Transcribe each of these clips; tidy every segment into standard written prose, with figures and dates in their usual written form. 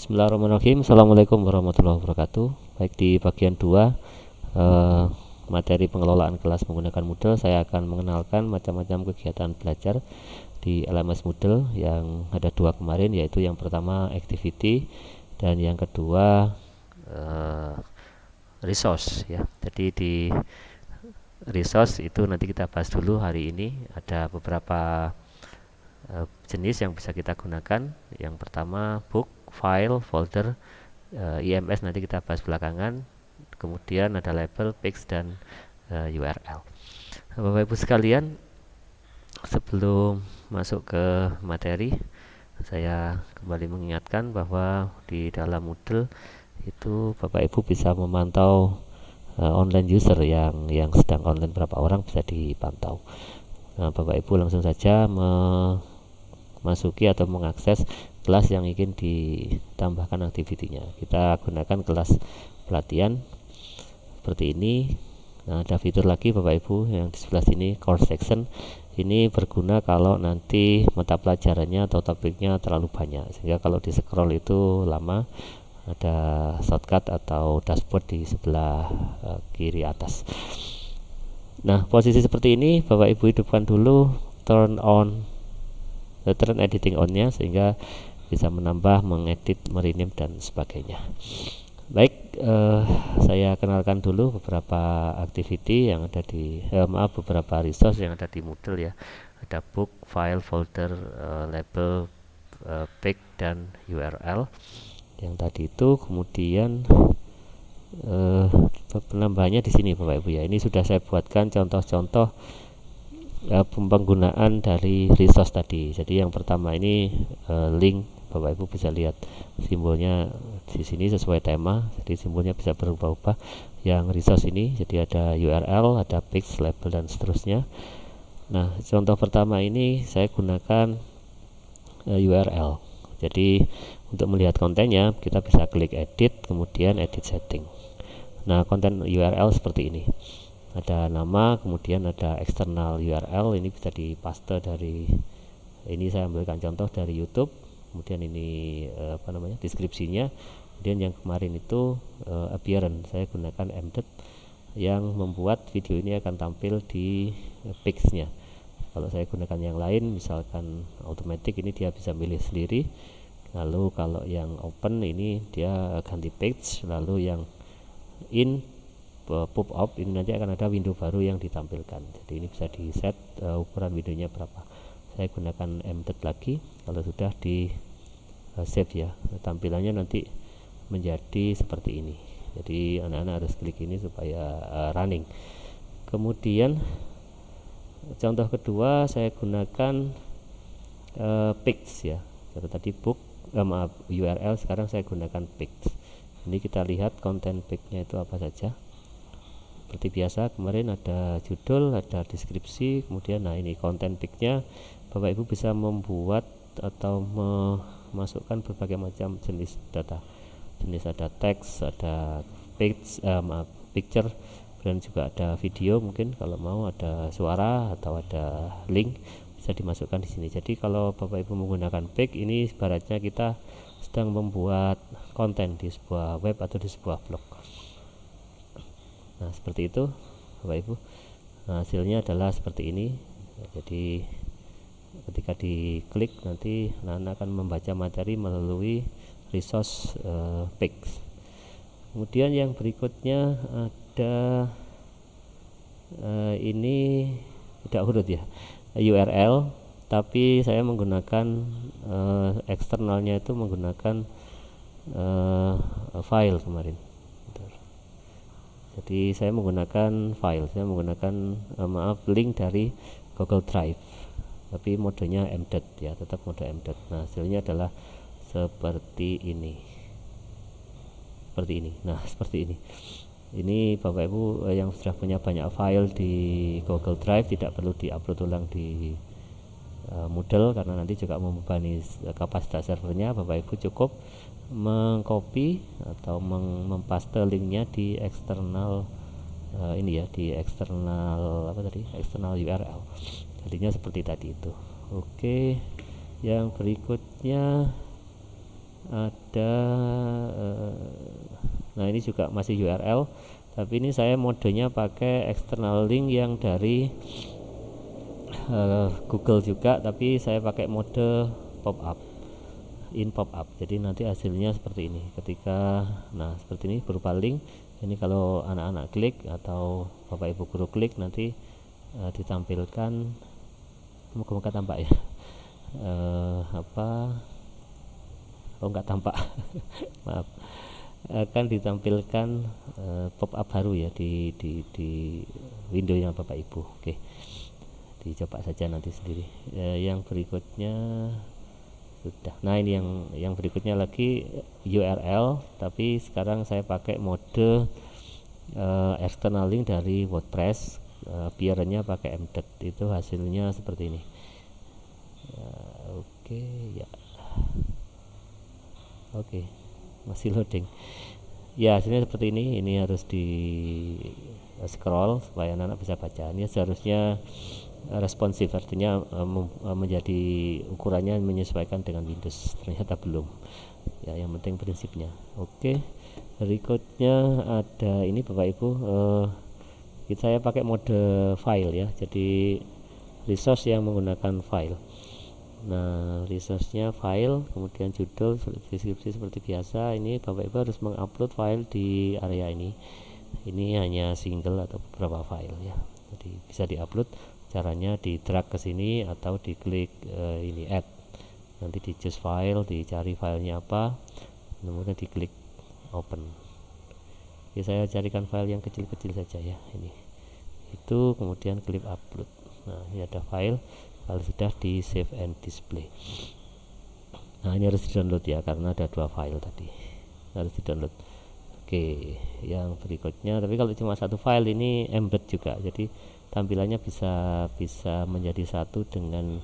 Bismillahirrahmanirrahim. Assalamualaikum warahmatullahi wabarakatuh. Baik, di bagian 2 eh, materi pengelolaan kelas menggunakan Moodle, saya akan mengenalkan macam-macam kegiatan belajar di LMS Moodle yang ada dua kemarin, yaitu yang pertama activity dan yang kedua eh, resource ya. Jadi di resource itu nanti kita bahas dulu hari ini. Ada beberapa jenis yang bisa kita gunakan. Yang pertama book, file, folder, IMS nanti kita bahas belakangan. Kemudian ada label, page, dan URL. Bapak Ibu sekalian, sebelum masuk ke materi, saya kembali mengingatkan bahwa di dalam Moodle itu Bapak Ibu bisa memantau online user yang sedang online, berapa orang bisa dipantau. Nah, Bapak Ibu langsung saja memasuki atau mengakses kelas yang ingin ditambahkan aktivitinya. Kita gunakan kelas pelatihan seperti ini. Nah, ada fitur lagi Bapak Ibu yang di sebelah sini, course section. Ini berguna kalau nanti mata pelajarannya atau topiknya terlalu banyak, sehingga kalau di scroll itu lama. Ada shortcut atau dashboard di sebelah kiri atas. Nah, posisi seperti ini Bapak Ibu hidupkan dulu turn editing on-nya, sehingga bisa menambah, mengedit, merename, dan sebagainya. Baik, saya kenalkan dulu beberapa activity yang ada di beberapa resource yang ada di Moodle ya. Ada book, file, folder, label, page, dan URL yang tadi itu. Kemudian penambahannya di sini Bapak Ibu ya. Ini sudah saya buatkan contoh-contoh penggunaan dari resource tadi. Jadi yang pertama ini link, Bapak Ibu bisa lihat simbolnya di sini sesuai tema, jadi simbolnya bisa berubah-ubah. Yang resource ini jadi ada URL, ada page, label, dan seterusnya. Nah, contoh pertama ini saya gunakan URL. Jadi untuk melihat kontennya kita bisa klik edit, kemudian edit setting. Nah, konten URL seperti ini. Ada nama, kemudian ada eksternal URL, ini bisa dipaste dari, ini saya ambilkan contoh dari YouTube. Kemudian ini deskripsinya. Kemudian yang kemarin itu appearance, saya gunakan embed yang membuat video ini akan tampil di page-nya. Kalau saya gunakan yang lain, misalkan automatic, ini dia bisa milih sendiri. Lalu kalau yang open ini dia ganti page, lalu yang in pop up ini nanti akan ada window baru yang ditampilkan. Jadi ini bisa di set ukuran videonya berapa. Saya gunakan embed lagi. Kalau sudah di save ya, tampilannya nanti menjadi seperti ini. Jadi anak-anak harus klik ini supaya running. Kemudian contoh kedua saya gunakan page ya. Kalau tadi book, URL, sekarang saya gunakan page. Ini kita lihat konten page-nya itu apa saja. Seperti biasa, kemarin ada judul, ada deskripsi, kemudian nah ini konten page-nya. Bapak Ibu bisa membuat atau memasukkan berbagai macam jenis data. Jenis ada teks, ada page, picture, dan juga ada video, mungkin kalau mau ada suara atau ada link bisa dimasukkan di sini. Jadi kalau Bapak Ibu menggunakan page ini, ibaratnya kita sedang membuat konten di sebuah web atau di sebuah blog. Nah, seperti itu Bapak Ibu. Nah, hasilnya adalah seperti ini. Jadi ketika diklik nanti anak akan membaca materi melalui resource page. Kemudian yang berikutnya ada ini tidak urut ya, URL, tapi saya menggunakan eksternalnya itu menggunakan file kemarin. Jadi saya menggunakan file, saya menggunakan link dari Google Drive, tapi modenya embed ya, tetap mode embed. Nah, hasilnya adalah seperti ini. Nah, seperti ini. Ini Bapak Ibu yang sudah punya banyak file di Google Drive tidak perlu diupload ulang di Moodle, karena nanti juga membebani kapasitas servernya. Bapak Ibu cukup mengcopy atau mempaste linknya di eksternal ini ya, di eksternal eksternal URL. Jadinya seperti tadi itu. Oke, yang berikutnya ada nah ini juga masih URL, tapi ini saya modenya pakai external link yang dari Google juga, tapi saya pakai mode pop-up, in pop-up. Jadi nanti hasilnya seperti ini ketika seperti ini berupa link. Ini kalau anak-anak klik atau bapak ibu guru klik nanti ditampilkan, moga-moga tampak ya, oh nggak tampak maaf, akan ditampilkan pop-up baru ya di Windows-nya bapak ibu. Oke, dicoba saja nanti sendiri. Yang berikutnya sudah. Nah ini yang berikutnya lagi URL, tapi sekarang saya pakai mode external link dari WordPress. Peer-nya pakai embed, itu hasilnya seperti ini. Oke ya, oke, masih loading ya. Hasilnya seperti ini harus di scroll supaya anak-anak bisa baca. Ini seharusnya responsif, artinya menjadi ukurannya menyesuaikan dengan Windows. Ternyata belum ya, yang penting prinsipnya. Oke, berikutnya ada ini bapak ibu, saya pakai mode file ya, jadi resource yang menggunakan file. Nah resource-nya file, kemudian judul, deskripsi seperti biasa. Ini bapak ibu harus mengupload file di area ini. Ini hanya single atau beberapa file ya, jadi bisa diupload. Caranya di drag ke sini atau diklik ini add, nanti di choose file, dicari filenya apa, kemudian diklik open. Ya, saya carikan file yang kecil-kecil saja ya, ini itu, kemudian klik upload. Nah ini ada file, kalau sudah di save and display. Nah ini harus di download ya, karena ada 2 file tadi, harus di download. Oke, yang berikutnya, tapi kalau cuma 1 file ini embed juga, jadi tampilannya bisa menjadi satu dengan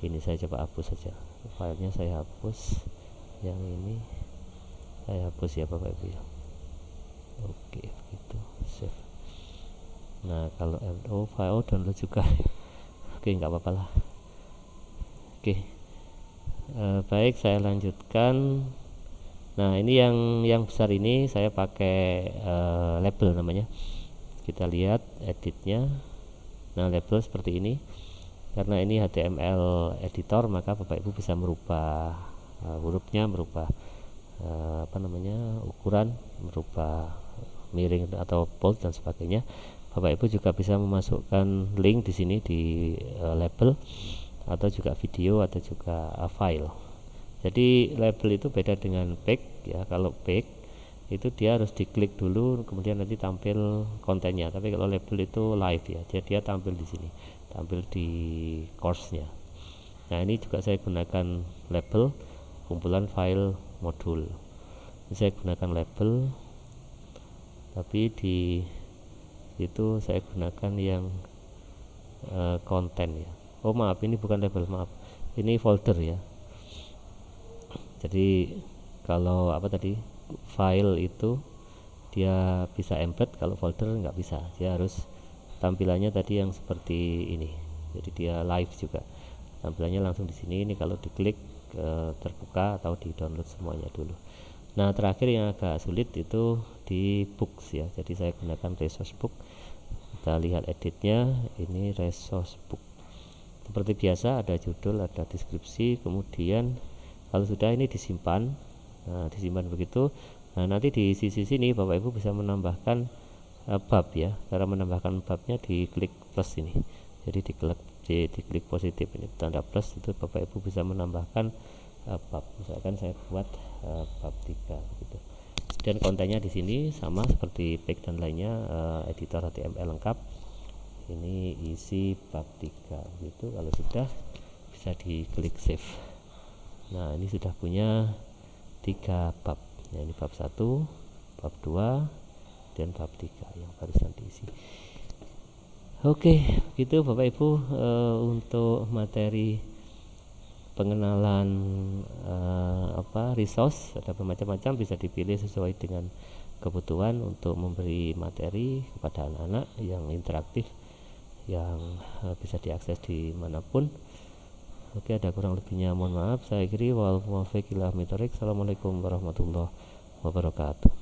ini. Saya coba hapus saja filenya, saya hapus yang ini, saya hapus ya bapak ibu ya. Oke, begitu, save. Nah kalau file download juga oke, nggak apa-apa lah. Oke, baik, saya lanjutkan. Nah ini yang besar ini saya pakai label namanya. Kita lihat editnya. Nah label seperti ini, karena ini HTML editor, maka bapak ibu bisa merubah hurufnya, merubah ukuran, merubah miring atau bold dan sebagainya. Bapak ibu juga bisa memasukkan link di sini di label, atau juga video, atau juga file. Jadi label itu beda dengan page ya. Kalau page itu dia harus diklik dulu, kemudian nanti tampil kontennya. Tapi kalau label itu live ya, jadi dia tampil di sini, tampil di course-nya. Nah ini juga saya gunakan label, kumpulan file modul. Ini saya gunakan label, tapi di itu saya gunakan yang konten ya. Oh maaf, ini bukan label, maaf, ini folder ya. Jadi kalau file itu dia bisa embed, kalau folder nggak bisa, dia harus tampilannya tadi yang seperti ini. Jadi dia live juga, tampilannya langsung di sini. Ini kalau diklik terbuka, atau di download semuanya dulu. Nah terakhir yang agak sulit itu di books ya, jadi saya gunakan resource book. Kita lihat editnya, ini resource book. Seperti biasa ada judul, ada deskripsi, kemudian kalau sudah ini disimpan. Nah disimpan begitu. Nah nanti di sisi sini bapak ibu bisa menambahkan bab ya. Cara menambahkan babnya diklik plus ini, jadi diklik positif ini, tanda plus, itu bapak ibu bisa menambahkan bab. Misalkan saya buat bab 3 gitu. Dan kontennya di sini sama seperti page dan lainnya, editor HTML lengkap. Ini isi bab 3 gitu. Kalau sudah, bisa diklik save. Nah ini sudah punya 3 bab ya, ini bab 1, bab 2, dan bab 3 yang barusan diisi. Oke, gitu bapak ibu, untuk materi pengenalan resource. Ada bermacam-macam, bisa dipilih sesuai dengan kebutuhan untuk memberi materi kepada anak-anak yang interaktif, yang bisa diakses dimanapun. Oke, ada kurang lebihnya mohon maaf. Saya akhiri. Assalamualaikum warahmatullahi wabarakatuh.